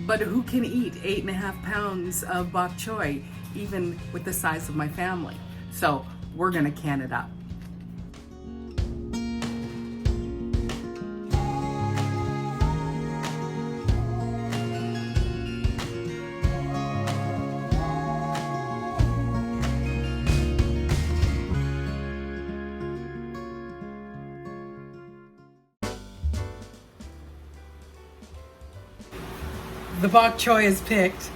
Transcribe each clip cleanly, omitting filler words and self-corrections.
But who can eat 8.5 pounds of bok choy, even with the size of my family? So we're gonna can it up. The bok choy is picked.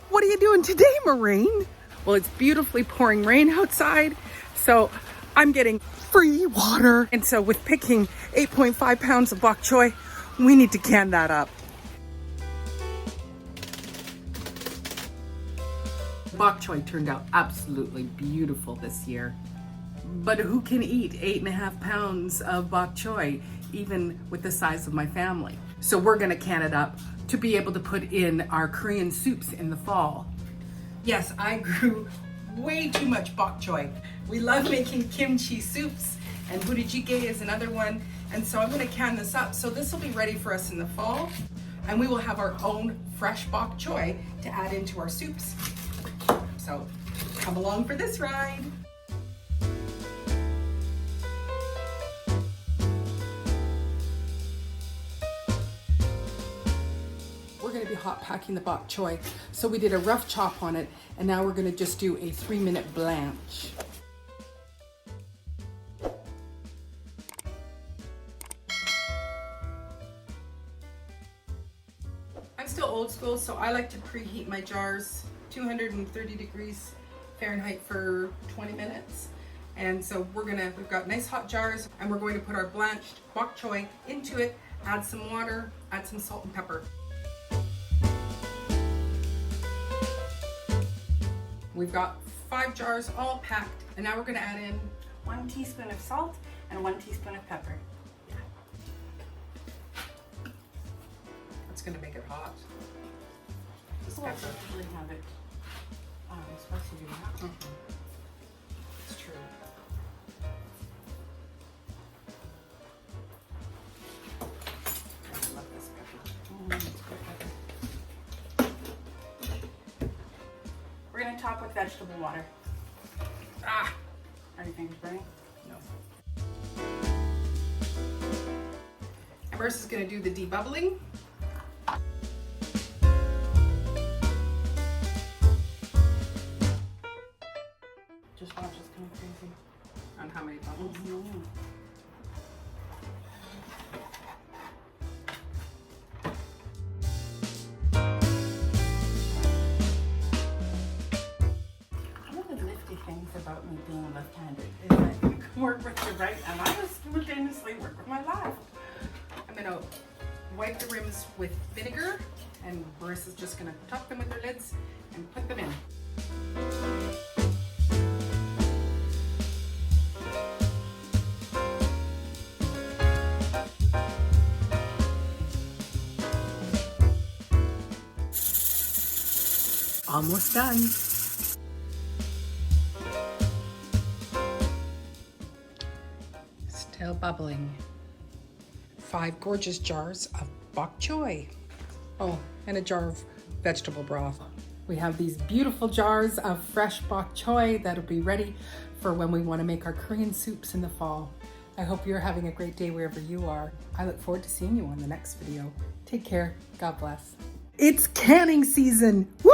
What are you doing today, Maureen? Well, it's beautifully pouring rain outside, so I'm getting free water. And so with picking 8.5 pounds of bok choy, we need to can that up. Bok choy turned out absolutely beautiful this year. But who can eat 8.5 pounds of bok choy, even with the size of my family? So we're gonna can it up to be able to put in our Korean soups in the fall. Yes, I grew way too much bok choy. We love making kimchi soups, and budae-jjigae is another one. And so I'm gonna can this up. So this will be ready for us in the fall, and we will have our own fresh bok choy to add into our soups. So come along for this ride. We're going to be hot packing the bok choy. So we did a rough chop on it, and now we're going to just do a 3-minute blanch. I'm still old school, so I like to preheat my jars 230 degrees Fahrenheit for 20 minutes. And so we've got nice hot jars, and we're going to put our blanched bok choy into it, add some water, add some salt and pepper. We've got 5 jars all packed, and now we're gonna add in 1 teaspoon of salt and 1 teaspoon of pepper. That's gonna make it hot. This Well, I pepper. usually have it. I'm supposed to do that. It's true. I love this pepper. It's good pepper. We're gonna top with vegetable water. Ah, Are your fingers burning? no. Empress is gonna do the debubbling. Just watch, it's kind of crazy. On how many bubbles? One of the nifty things about me being left-handed is that you can work with your right and I just simultaneously work with my left. I'm gonna wipe the rims with vinegar, and Marissa's just gonna top them with her lids and put them in. Almost done. Still bubbling. 5 gorgeous jars of bok choy. Oh, and a jar of vegetable broth. We have these beautiful jars of fresh bok choy that'll be ready for when we want to make our Korean soups in the fall. I hope you're having a great day wherever you are. I look forward to seeing you on the next video. Take care. God bless. It's canning season. Woo!